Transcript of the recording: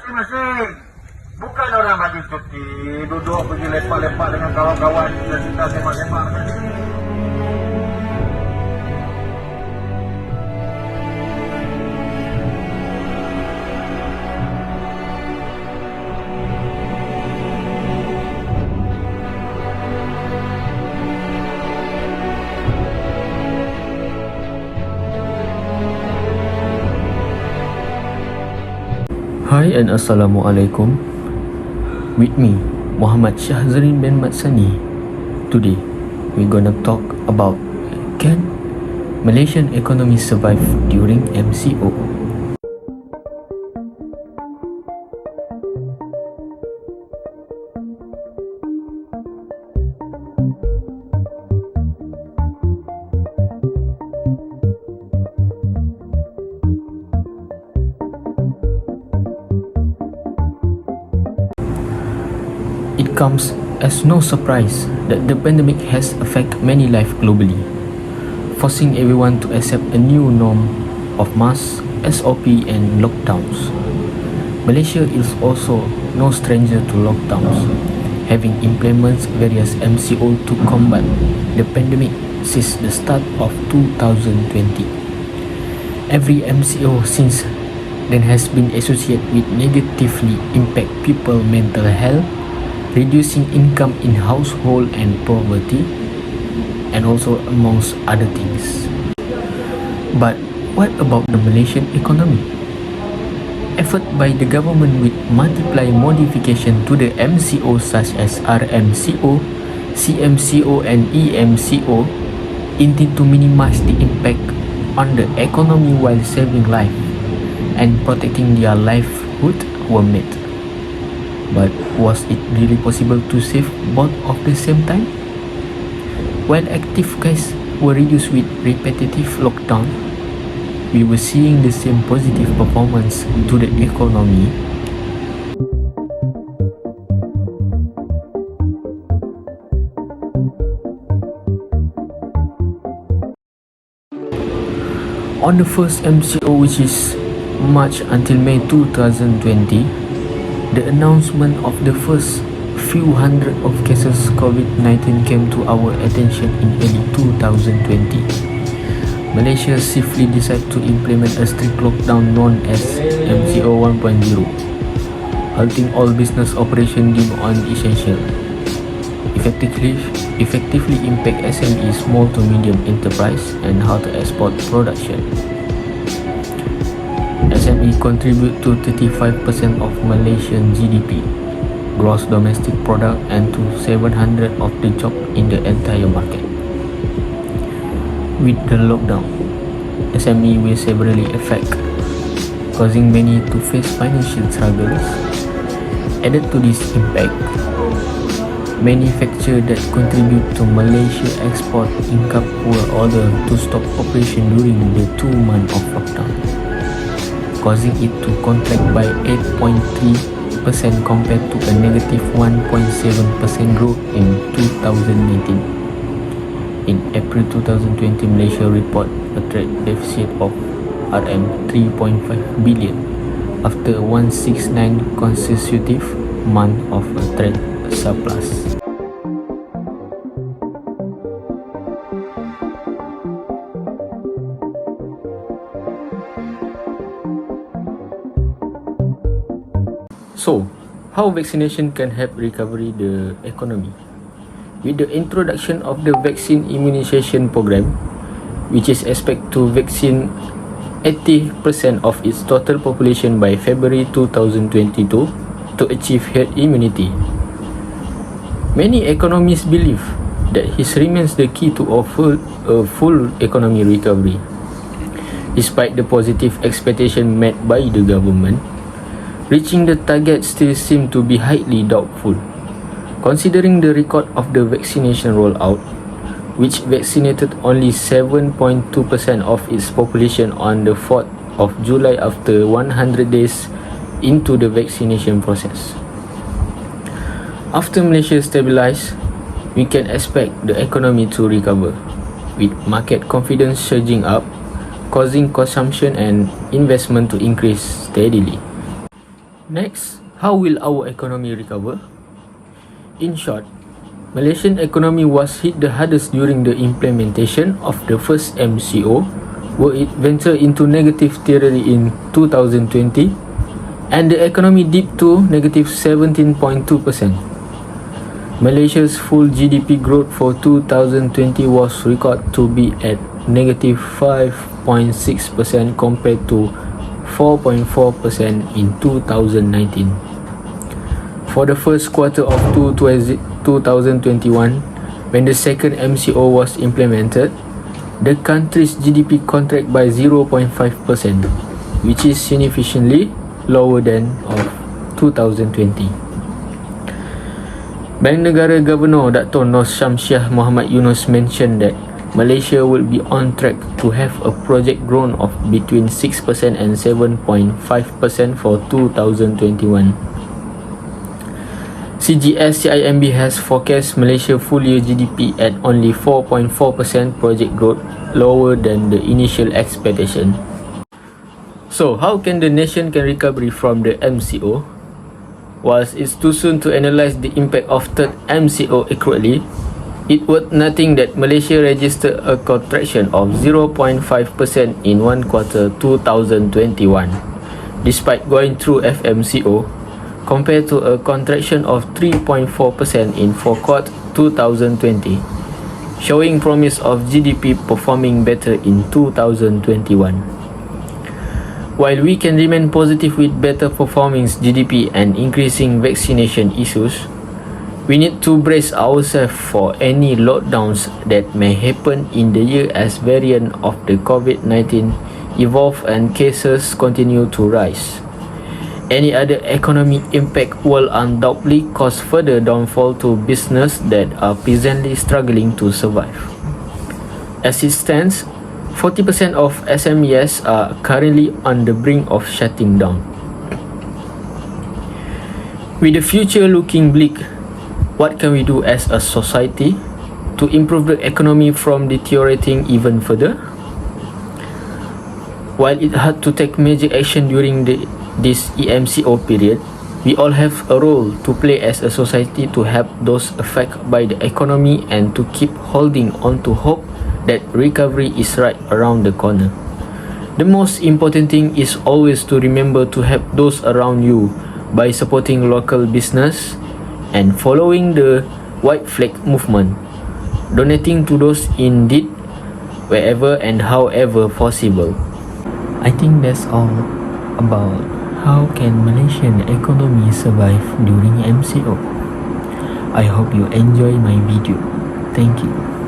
masing-masing. Bukan orang bagi cuti, duduk pergi lepak-lepak dengan kawan-kawan, kita semak-semak. Hi and Assalamualaikum. With me, Muhammad Shahzarin bin Matsani. Today, we're gonna talk about can Malaysian economy survive during MCO? It comes as no surprise that the pandemic has affected many lives globally, forcing everyone to accept a new norm of masks, SOP and lockdowns. Malaysia is also no stranger to lockdowns, having implemented various MCO to combat the pandemic since the start of 2020. Every MCO since then has been associated with negatively impact people's mental health, reducing income in household and poverty, and also amongst other things. But what about the Malaysian economy? Effort by the government with multiple modification to the MCO such as RMCO, CMCO and EMCO intend to minimize the impact on the economy while saving life and protecting their livelihood were made. But was it really possible to save both at the same time? While active cases were reduced with repetitive lockdown, we were seeing the same positive performance to the economy. On the first MCO, which is March until May 2020, the announcement of the first few hundred of cases COVID-19 came to our attention in early 2020. Malaysia swiftly decided to implement a strict lockdown known as MCO 1.0, halting all business operation deemed non-essential. Effectively impact SME, small to medium enterprise, and how to export production. SME contribute to 35% of Malaysian GDP, gross domestic product, and to 700 of the job in the entire market. With the lockdown, SME will severely affect, causing many to face financial struggles. Added to this impact, manufacturers that contribute to Malaysia export income were ordered to stop operation during the 2 months of lockdown, causing it to contract by 8.3% compared to a negative 1.7% growth in 2019. In April 2020, Malaysia reported a trade deficit of RM3.5 billion after 169 consecutive months of a trade surplus. So, how vaccination can help recovery the economy? With the introduction of the vaccine immunization program, which is expected to vaccine 80% of its total population by February 2022 to achieve herd immunity, many economists believe that this remains the key to a full economy recovery. Despite the positive expectation met by the government, reaching the target still seems to be highly doubtful. Considering the record of the vaccination rollout, which vaccinated only 7.2% of its population on the 4th of July after 100 days into the vaccination process. After Malaysia stabilizes, we can expect the economy to recover, with market confidence surging up, causing consumption and investment to increase steadily. Next, how will our economy recover? In short, Malaysian economy was hit the hardest during the implementation of the first MCO, where it ventured into negative territory in 2020, and the economy dipped to negative 17.2%. Malaysia's full GDP growth for 2020 was recorded to be at negative 5.6% compared to 4.4% in 2019. For the first quarter of 2021, when the second MCO was implemented, the country's GDP contracted by 0.5%, which is significantly lower than of 2020. Bank Negara Governor Dr. Nos Syamsiah Muhammad Yunus mentioned that Malaysia will be on track to have a project growth of between 6% and 7.5% for 2021. CGS-CIMB has forecast Malaysia full year GDP at only 4.4% project growth, lower than the initial expectation. So, how can the nation can recover from the MCO? Whilst it's too soon to analyse the impact of third MCO accurately, it worth noting that Malaysia registered a contraction of 0.5% in one quarter 2021, despite going through FMCO, compared to a contraction of 3.4% in fourth quarter 2020, showing promise of GDP performing better in 2021. While we can remain positive with better performing GDP and increasing vaccination issues, we need to brace ourselves for any lockdowns that may happen in the year as variants of the COVID-19 evolve and cases continue to rise. Any other economic impact will undoubtedly cause further downfall to business that are presently struggling to survive. As it stands, 40% of SMEs are currently on the brink of shutting down. With the future looking bleak, what can we do as a society to improve the economy from deteriorating even further? While it had to take major action during this EMCO period, we all have a role to play as a society to help those affected by the economy and to keep holding on to hope that recovery is right around the corner. The most important thing is always to remember to help those around you by supporting local business and following the white flag movement, donating to those in need wherever and however possible. I think that's all about how can Malaysian economy survive during MCO. I hope you enjoy my video. Thank you.